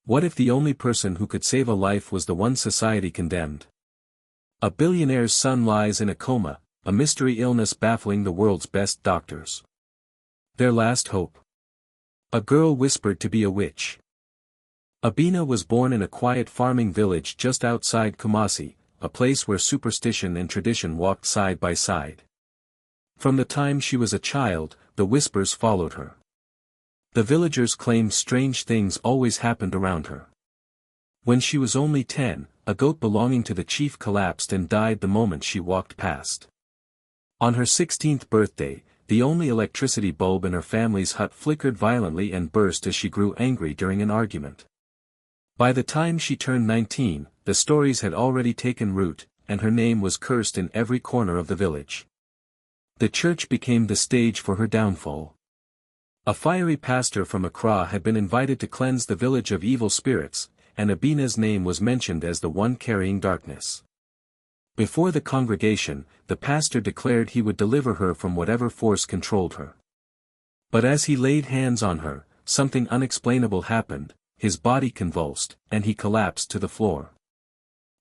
What if the only person who could save a life was the one society condemned? A billionaire's son lies in a coma, a mystery illness baffling the world's best doctors. Their last hope. A girl whispered to be a witch. Abena was born in a quiet farming village just outside Kumasi, a place where superstition and tradition walked side by side. From the time she was a child, the whispers followed her. The villagers claimed strange things always happened around her. When she was only 10, a goat belonging to the chief collapsed and died the moment she walked past. On her 16th birthday, the only electricity bulb in her family's hut flickered violently and burst as she grew angry during an argument. By the time she turned 19, the stories had already taken root, and her name was cursed in every corner of the village. The church became the stage for her downfall. A fiery pastor from Accra had been invited to cleanse the village of evil spirits, and Abena's name was mentioned as the one carrying darkness. Before the congregation, the pastor declared he would deliver her from whatever force controlled her. But as he laid hands on her, something unexplainable happened, his body convulsed, and he collapsed to the floor.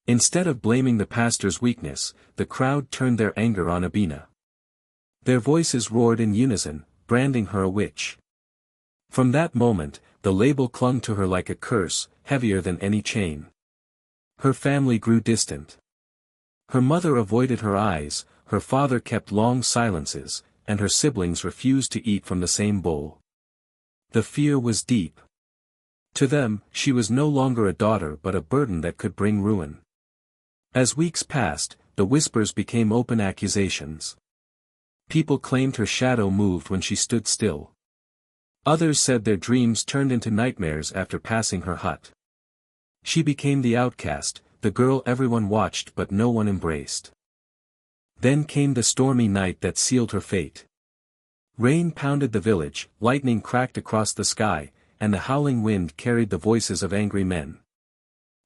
Instead of blaming the pastor's weakness, the crowd turned their anger on Abena. Their voices roared in unison, branding her a witch. From that moment, the label clung to her like a curse, heavier than any chain. Her family grew distant. Her mother avoided her eyes, her father kept long silences, and her siblings refused to eat from the same bowl. The fear was deep. To them, she was no longer a daughter but a burden that could bring ruin. As weeks passed, the whispers became open accusations. People claimed her shadow moved when she stood still. Others said their dreams turned into nightmares after passing her hut. She became the outcast, the girl everyone watched but no one embraced. Then came the stormy night that sealed her fate. Rain pounded the village, lightning cracked across the sky, and the howling wind carried the voices of angry men.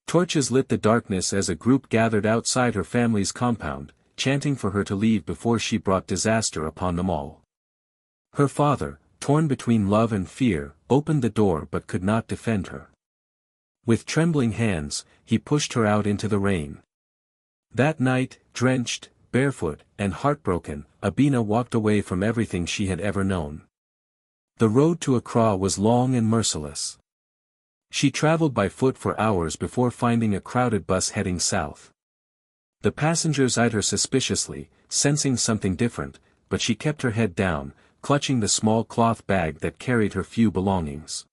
Torches lit the darkness as a group gathered outside her family's compound, chanting for her to leave before she brought disaster upon them all. Her father, torn between love and fear, opened the door but could not defend her. With trembling hands, he pushed her out into the rain. That night, drenched, barefoot, and heartbroken, Abena walked away from everything she had ever known. The road to Accra was long and merciless. She traveled by foot for hours before finding a crowded bus heading south. The passengers eyed her suspiciously, sensing something different, but she kept her head down, clutching the small cloth bag that carried her few belongings.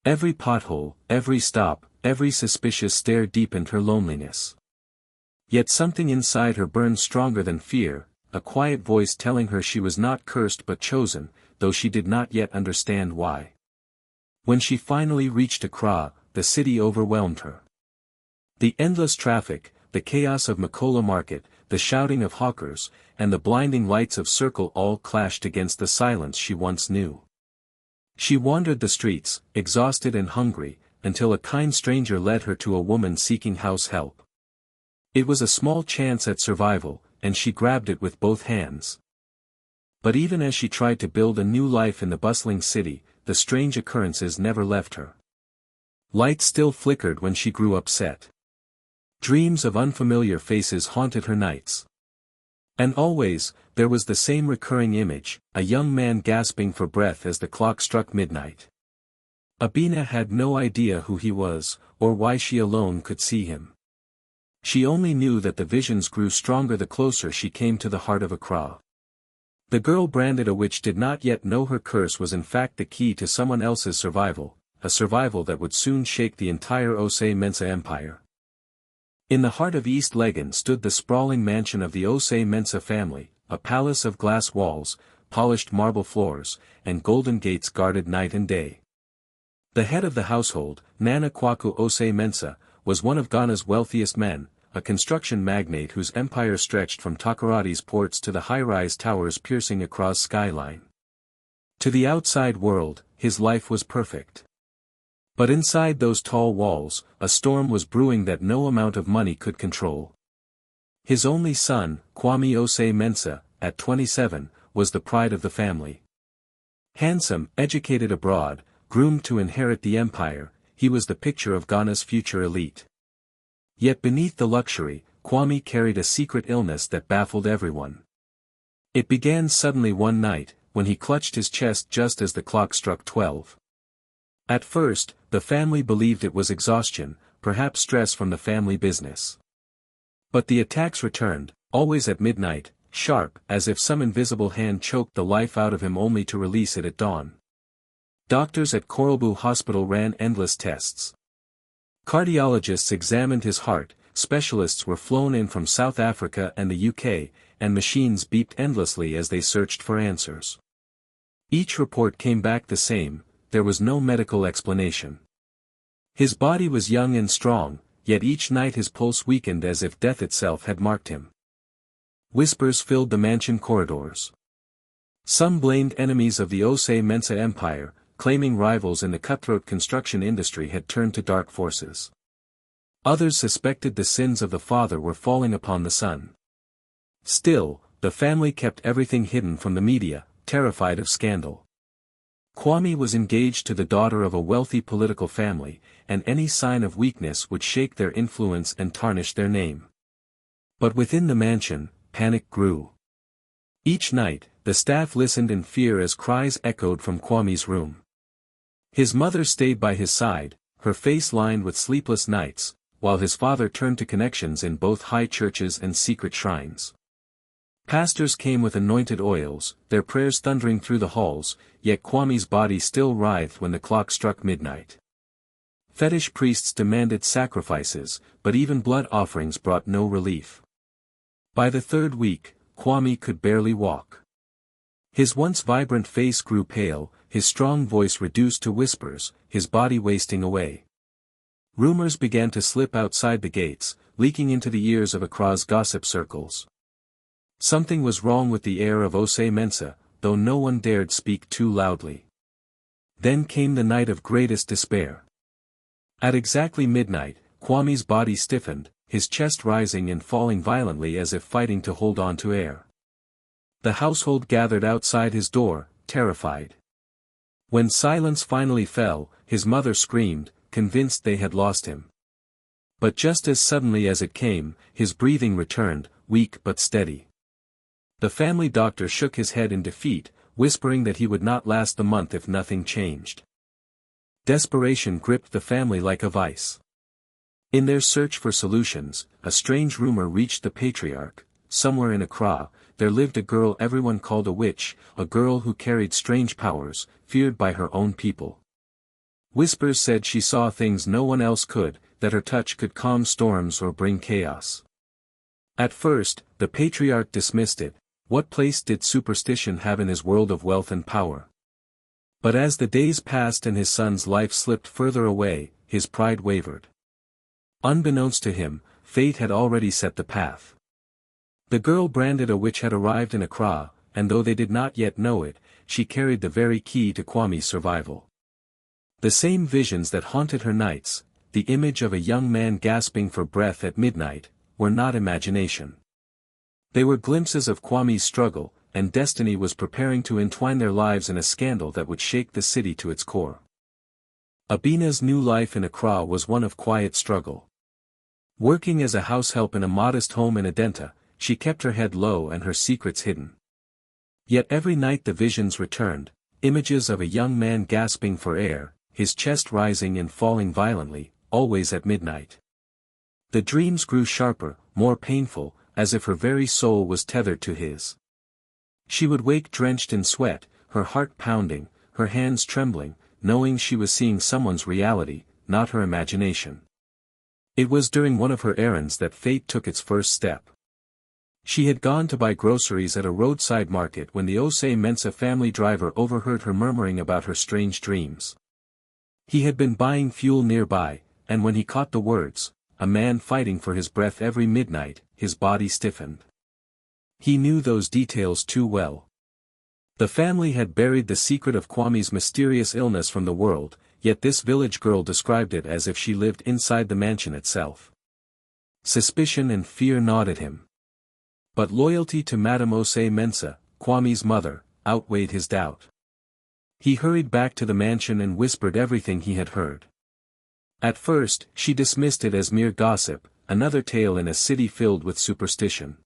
Every pothole, every stop, every suspicious stare deepened her loneliness. Yet something inside her burned stronger than fear, a quiet voice telling her she was not cursed but chosen, though she did not yet understand why. When she finally reached Accra, the city overwhelmed her. The endless traffic, the chaos of Makola Market, the shouting of hawkers, and the blinding lights of Circle all clashed against the silence she once knew. She wandered the streets, exhausted and hungry, until a kind stranger led her to a woman seeking house help. It was a small chance at survival, and she grabbed it with both hands. But even as she tried to build a new life in the bustling city, the strange occurrences never left her. Lights still flickered when she grew upset. Dreams of unfamiliar faces haunted her nights. And always, there was the same recurring image, a young man gasping for breath as the clock struck midnight. Abena had no idea who he was, or why she alone could see him. She only knew that the visions grew stronger the closer she came to the heart of Accra. The girl branded a witch did not yet know her curse was in fact the key to someone else's survival, a survival that would soon shake the entire Osei Mensah empire. In the heart of East Legon stood the sprawling mansion of the Osei Mensah family, a palace of glass walls, polished marble floors, and golden gates guarded night and day. The head of the household, Nana Kwaku Osei Mensah, was one of Ghana's wealthiest men, a construction magnate whose empire stretched from Takoradi's ports to the high-rise towers piercing Accra's skyline. To the outside world, his life was perfect. But inside those tall walls, a storm was brewing that no amount of money could control. His only son, Kwame Osei Mensah, at 27, was the pride of the family. Handsome, educated abroad, groomed to inherit the empire, he was the picture of Ghana's future elite. Yet beneath the luxury, Kwame carried a secret illness that baffled everyone. It began suddenly one night, when he clutched his chest just as the clock struck 12. At first, the family believed it was exhaustion, perhaps stress from the family business. But the attacks returned, always at midnight, sharp, as if some invisible hand choked the life out of him only to release it at dawn. Doctors at Koralbu Hospital ran endless tests. Cardiologists examined his heart, specialists were flown in from South Africa and the UK, and machines beeped endlessly as they searched for answers. Each report came back the same: there was no medical explanation. His body was young and strong, yet each night his pulse weakened as if death itself had marked him. Whispers filled the mansion corridors. Some blamed enemies of the Osei Mensah empire, claiming rivals in the cutthroat construction industry had turned to dark forces. Others suspected the sins of the father were falling upon the son. Still, the family kept everything hidden from the media, terrified of scandal. Kwame was engaged to the daughter of a wealthy political family, and any sign of weakness would shake their influence and tarnish their name. But within the mansion, panic grew. Each night, the staff listened in fear as cries echoed from Kwame's room. His mother stayed by his side, her face lined with sleepless nights, while his father turned to connections in both high churches and secret shrines. Pastors came with anointed oils, their prayers thundering through the halls, yet Kwame's body still writhed when the clock struck midnight. Fetish priests demanded sacrifices, but even blood offerings brought no relief. By the third week, Kwame could barely walk. His once vibrant face grew pale, his strong voice reduced to whispers, his body wasting away. Rumors began to slip outside the gates, leaking into the ears of Accra's gossip circles. Something was wrong with the heir of Osei Mensah, though no one dared speak too loudly. Then came the night of greatest despair. At exactly midnight, Kwame's body stiffened, his chest rising and falling violently as if fighting to hold on to air. The household gathered outside his door, terrified. When silence finally fell, his mother screamed, convinced they had lost him. But just as suddenly as it came, his breathing returned, weak but steady. The family doctor shook his head in defeat, whispering that he would not last the month if nothing changed. Desperation gripped the family like a vice. In their search for solutions, a strange rumor reached the patriarch: somewhere in Accra, there lived a girl everyone called a witch, a girl who carried strange powers, feared by her own people. Whispers said she saw things no one else could, that her touch could calm storms or bring chaos. At first, the patriarch dismissed it. What place did superstition have in his world of wealth and power? But as the days passed and his son's life slipped further away, his pride wavered. Unbeknownst to him, fate had already set the path. The girl branded a witch had arrived in Accra, and though they did not yet know it, she carried the very key to Kwame's survival. The same visions that haunted her nights, the image of a young man gasping for breath at midnight, were not imagination. They were glimpses of Kwame's struggle, and destiny was preparing to entwine their lives in a scandal that would shake the city to its core. Abena's new life in Accra was one of quiet struggle. Working as a househelp in a modest home in Adenta, she kept her head low and her secrets hidden. Yet every night the visions returned, images of a young man gasping for air, his chest rising and falling violently, always at midnight. The dreams grew sharper, more painful, as if her very soul was tethered to his. She would wake drenched in sweat, her heart pounding, her hands trembling, knowing she was seeing someone's reality, not her imagination. It was during one of her errands that fate took its first step. She had gone to buy groceries at a roadside market when the Osei Mensah family driver overheard her murmuring about her strange dreams. He had been buying fuel nearby, and when he caught the words, "a man fighting for his breath every midnight," his body stiffened. He knew those details too well. The family had buried the secret of Kwame's mysterious illness from the world, yet this village girl described it as if she lived inside the mansion itself. Suspicion and fear gnawed at him. But loyalty to Madame Osei Mensah, Kwame's mother, outweighed his doubt. He hurried back to the mansion and whispered everything he had heard. At first, she dismissed it as mere gossip, another tale in a city filled with superstition.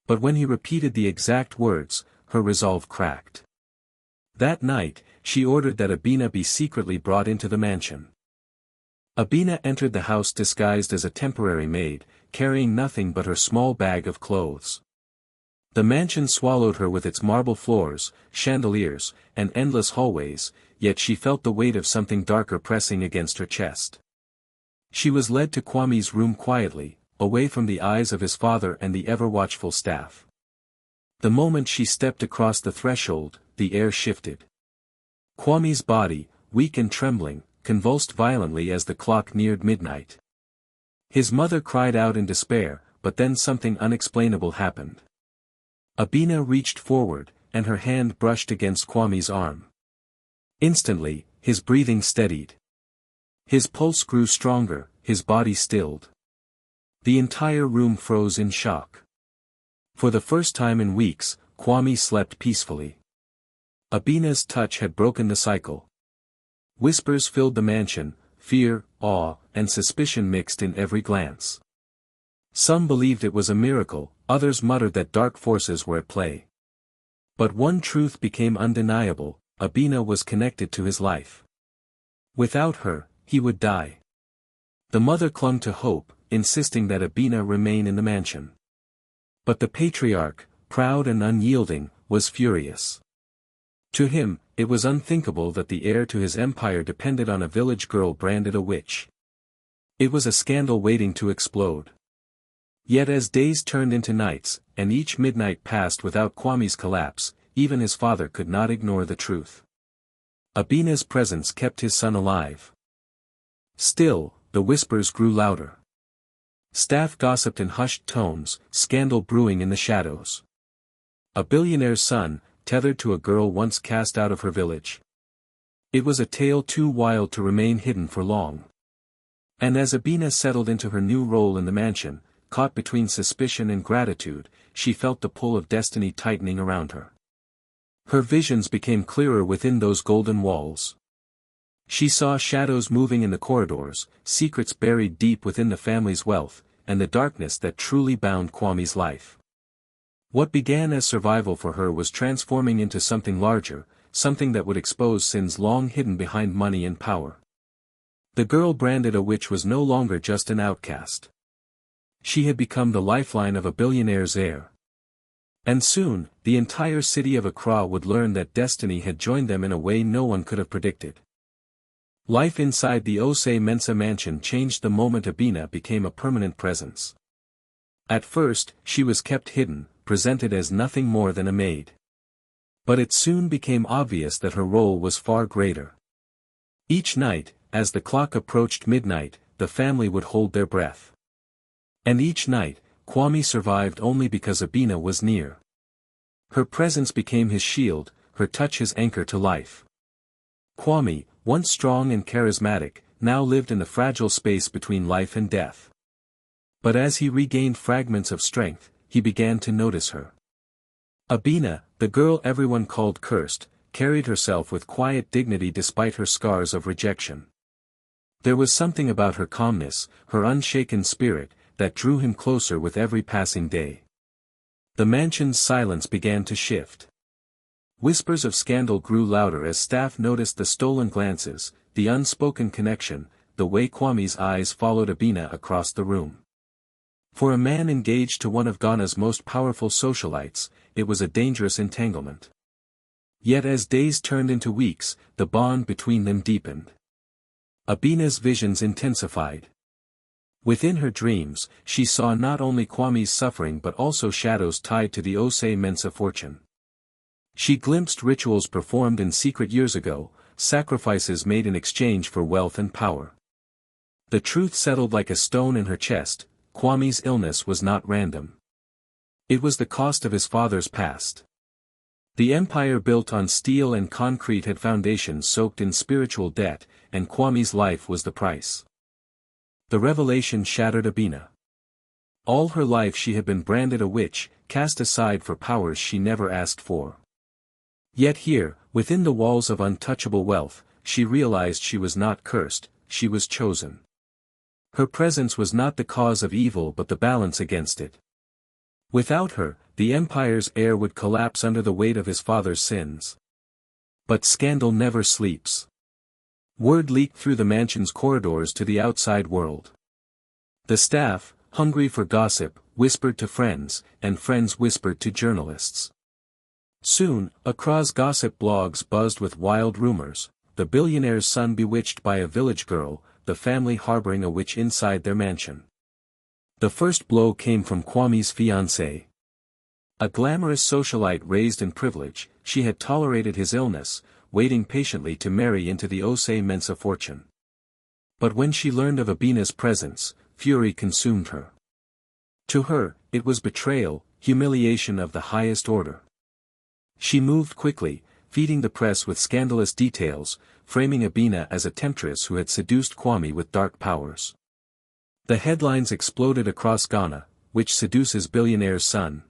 But when he repeated the exact words, her resolve cracked. That night, she ordered that Abena be secretly brought into the mansion. Abena entered the house disguised as a temporary maid, carrying nothing but her small bag of clothes. The mansion swallowed her with its marble floors, chandeliers, and endless hallways, yet she felt the weight of something darker pressing against her chest. She was led to Kwame's room quietly, away from the eyes of his father and the ever-watchful staff. The moment she stepped across the threshold, the air shifted. Kwame's body, weak and trembling, convulsed violently as the clock neared midnight. His mother cried out in despair, but then something unexplainable happened. Abena reached forward, and her hand brushed against Kwame's arm. Instantly, his breathing steadied. His pulse grew stronger, his body stilled. The entire room froze in shock. For the first time in weeks, Kwame slept peacefully. Abena's touch had broken the cycle. Whispers filled the mansion, fear, awe, and suspicion mixed in every glance. Some believed it was a miracle, others muttered that dark forces were at play. But one truth became undeniable: Abena was connected to his life. Without her, he would die. The mother clung to hope, insisting that Abena remain in the mansion. But the patriarch, proud and unyielding, was furious. To him, it was unthinkable that the heir to his empire depended on a village girl branded a witch. It was a scandal waiting to explode. Yet as days turned into nights, and each midnight passed without Kwame's collapse, even his father could not ignore the truth. Abena's presence kept his son alive. Still, the whispers grew louder. Staff gossiped in hushed tones, scandal brewing in the shadows. A billionaire's son, tethered to a girl once cast out of her village. It was a tale too wild to remain hidden for long. And as Abena settled into her new role in the mansion, caught between suspicion and gratitude, she felt the pull of destiny tightening around her. Her visions became clearer within those golden walls. She saw shadows moving in the corridors, secrets buried deep within the family's wealth, and the darkness that truly bound Kwame's life. What began as survival for her was transforming into something larger, something that would expose sins long hidden behind money and power. The girl branded a witch was no longer just an outcast. She had become the lifeline of a billionaire's heir. And soon, the entire city of Accra would learn that destiny had joined them in a way no one could have predicted. Life inside the Osei Mensah mansion changed the moment Abena became a permanent presence. At first, she was kept hidden, presented as nothing more than a maid. But it soon became obvious that her role was far greater. Each night, as the clock approached midnight, the family would hold their breath. And each night, Kwame survived only because Abena was near. Her presence became his shield, her touch his anchor to life. Kwame, once strong and charismatic, now lived in the fragile space between life and death. But as he regained fragments of strength, he began to notice her. Abena, the girl everyone called cursed, carried herself with quiet dignity despite her scars of rejection. There was something about her calmness, her unshaken spirit, that drew him closer with every passing day. The mansion's silence began to shift. Whispers of scandal grew louder as staff noticed the stolen glances, the unspoken connection, the way Kwame's eyes followed Abena across the room. For a man engaged to one of Ghana's most powerful socialites, it was a dangerous entanglement. Yet as days turned into weeks, the bond between them deepened. Abena's visions intensified. Within her dreams, she saw not only Kwame's suffering but also shadows tied to the Osei Mensah fortune. She glimpsed rituals performed in secret years ago, sacrifices made in exchange for wealth and power. The truth settled like a stone in her chest: Kwame's illness was not random. It was the cost of his father's past. The empire built on steel and concrete had foundations soaked in spiritual debt, and Kwame's life was the price. The revelation shattered Abena. All her life she had been branded a witch, cast aside for powers she never asked for. Yet here, within the walls of untouchable wealth, she realized she was not cursed, she was chosen. Her presence was not the cause of evil but the balance against it. Without her, the empire's heir would collapse under the weight of his father's sins. But scandal never sleeps. Word leaked through the mansion's corridors to the outside world. The staff, hungry for gossip, whispered to friends, and friends whispered to journalists. Soon, Accra's gossip blogs buzzed with wild rumors: the billionaire's son bewitched by a village girl, the family harboring a witch inside their mansion. The first blow came from Kwame's fiancée. A glamorous socialite raised in privilege, she had tolerated his illness, waiting patiently to marry into the Osei Mensah fortune. But when she learned of Abena's presence, fury consumed her. To her, it was betrayal, humiliation of the highest order. She moved quickly, feeding the press with scandalous details, framing Abena as a temptress who had seduced Kwame with dark powers. The headlines exploded across Ghana: "Which seduces billionaire's son?"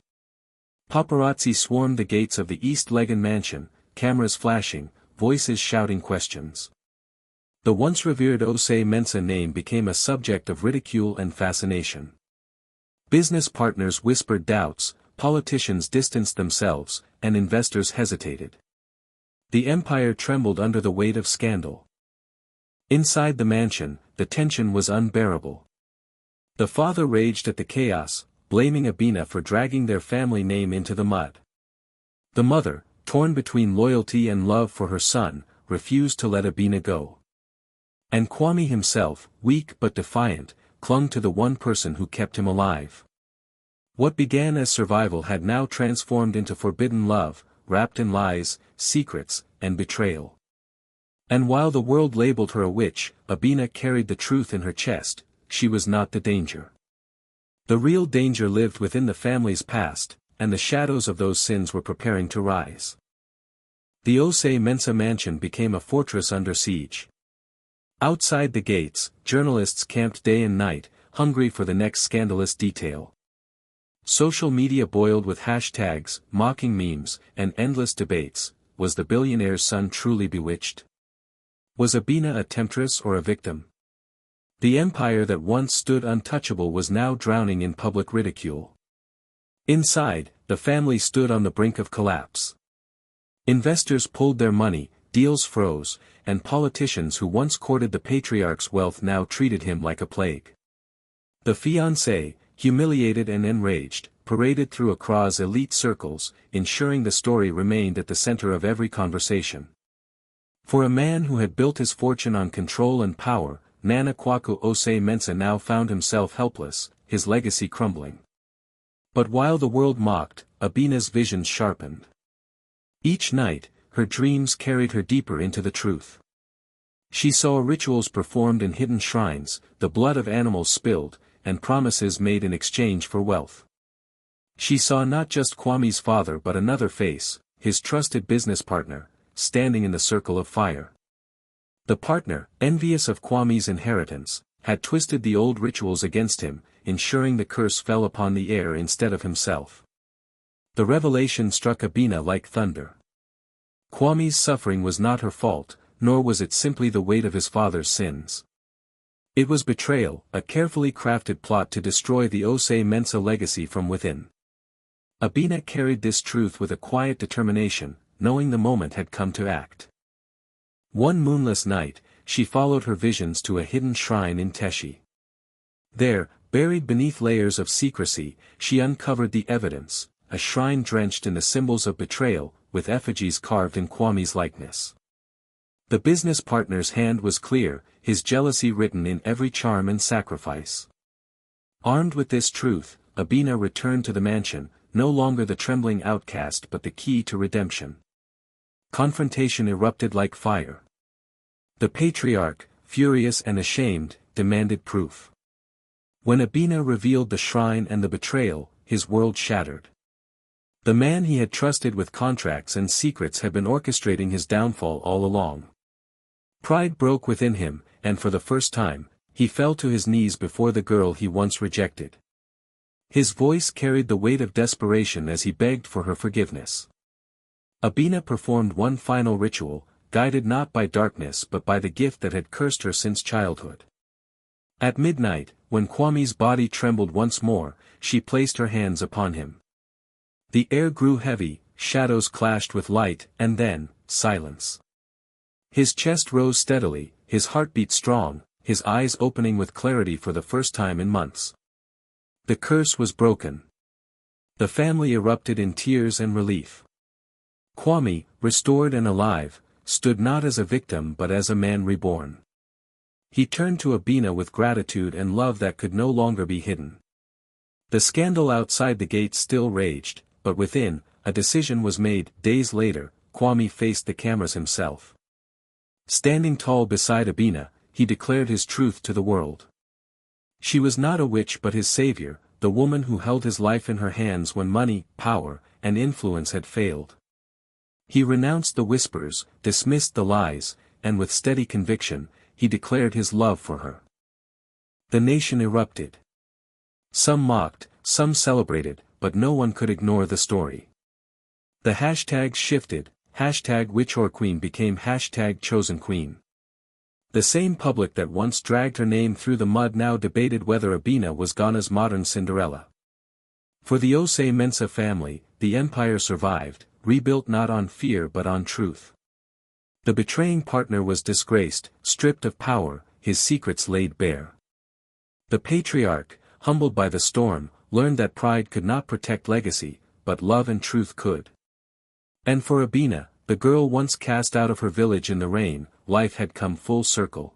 Paparazzi swarmed the gates of the East Legon mansion, cameras flashing, voices shouting questions. The once revered Osei Mensah name became a subject of ridicule and fascination. Business partners whispered doubts, politicians distanced themselves, and investors hesitated. The empire trembled under the weight of scandal. Inside the mansion, the tension was unbearable. The father raged at the chaos, blaming Abena for dragging their family name into the mud. The mother, torn between loyalty and love for her son, refused to let Abena go. And Kwame himself, weak but defiant, clung to the one person who kept him alive. What began as survival had now transformed into forbidden love, wrapped in lies, secrets, and betrayal. And while the world labeled her a witch, Abena carried the truth in her chest: she was not the danger. The real danger lived within the family's past, and the shadows of those sins were preparing to rise. The Osei Mensah mansion became a fortress under siege. Outside the gates, journalists camped day and night, hungry for the next scandalous detail. Social media boiled with hashtags, mocking memes, and endless debates: was the billionaire's son truly bewitched? Was Abena a temptress or a victim? The empire that once stood untouchable was now drowning in public ridicule. Inside, the family stood on the brink of collapse. Investors pulled their money, deals froze, and politicians who once courted the patriarch's wealth now treated him like a plague. The fiancé, humiliated and enraged, paraded through Accra's elite circles, ensuring the story remained at the center of every conversation. For a man who had built his fortune on control and power, Nana Kwaku Osei Mensah now found himself helpless, his legacy crumbling. But while the world mocked, Abena's visions sharpened. Each night, her dreams carried her deeper into the truth. She saw rituals performed in hidden shrines, the blood of animals spilled, and promises made in exchange for wealth. She saw not just Kwame's father but another face, his trusted business partner, standing in the circle of fire. The partner, envious of Kwame's inheritance, had twisted the old rituals against him, ensuring the curse fell upon the heir instead of himself. The revelation struck Abena like thunder. Kwame's suffering was not her fault, nor was it simply the weight of his father's sins. It was betrayal, a carefully crafted plot to destroy the Osei Mensah legacy from within. Abena carried this truth with a quiet determination, knowing the moment had come to act. One moonless night, she followed her visions to a hidden shrine in Teshie. There, buried beneath layers of secrecy, she uncovered the evidence, a shrine drenched in the symbols of betrayal, with effigies carved in Kwame's likeness. The business partner's hand was clear, his jealousy written in every charm and sacrifice. Armed with this truth, Abena returned to the mansion, no longer the trembling outcast but the key to redemption. Confrontation erupted like fire. The patriarch, furious and ashamed, demanded proof. When Abena revealed the shrine and the betrayal, his world shattered. The man he had trusted with contracts and secrets had been orchestrating his downfall all along. Pride broke within him, and for the first time, he fell to his knees before the girl he once rejected. His voice carried the weight of desperation as he begged for her forgiveness. Abena performed one final ritual, guided not by darkness but by the gift that had cursed her since childhood. At midnight, when Kwame's body trembled once more, she placed her hands upon him. The air grew heavy, shadows clashed with light, and then, silence. His chest rose steadily, his heart beat strong, his eyes opening with clarity for the first time in months. The curse was broken. The family erupted in tears and relief. Kwame, restored and alive, stood not as a victim but as a man reborn. He turned to Abena with gratitude and love that could no longer be hidden. The scandal outside the gates still raged, but within, a decision was made. Days later, Kwame faced the cameras himself. Standing tall beside Abena, he declared his truth to the world. She was not a witch but his savior, the woman who held his life in her hands when money, power, and influence had failed. He renounced the whispers, dismissed the lies, and with steady conviction, he declared his love for her. The nation erupted. Some mocked, some celebrated, but no one could ignore the story. The hashtags shifted, #WitchOrQueen became #ChosenQueen. The same public that once dragged her name through the mud now debated whether Abena was Ghana's modern Cinderella. For the Osei Mensah family, the empire survived, rebuilt not on fear but on truth. The betraying partner was disgraced, stripped of power, his secrets laid bare. The patriarch, humbled by the storm, learned that pride could not protect legacy, but love and truth could. And for Abena, the girl once cast out of her village in the rain, life had come full circle.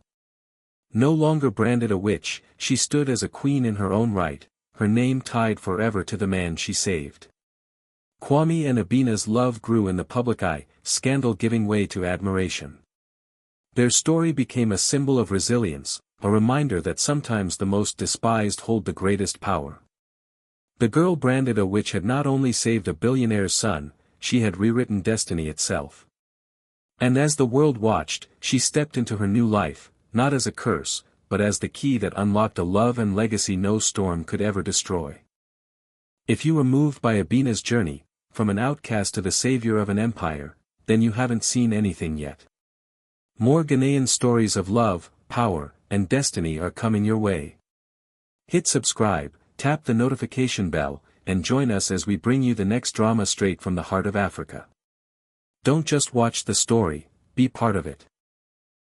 No longer branded a witch, she stood as a queen in her own right, her name tied forever to the man she saved. Kwame and Abena's love grew in the public eye, scandal giving way to admiration. Their story became a symbol of resilience, a reminder that sometimes the most despised hold the greatest power. The girl branded a witch had not only saved a billionaire's son, she had rewritten destiny itself. And as the world watched, she stepped into her new life, not as a curse, but as the key that unlocked a love and legacy no storm could ever destroy. If you were moved by Abena's journey, from an outcast to the savior of an empire, then you haven't seen anything yet. More Ghanaian stories of love, power, and destiny are coming your way. Hit subscribe, tap the notification bell, and join us as we bring you the next drama straight from the heart of Africa. Don't just watch the story, be part of it.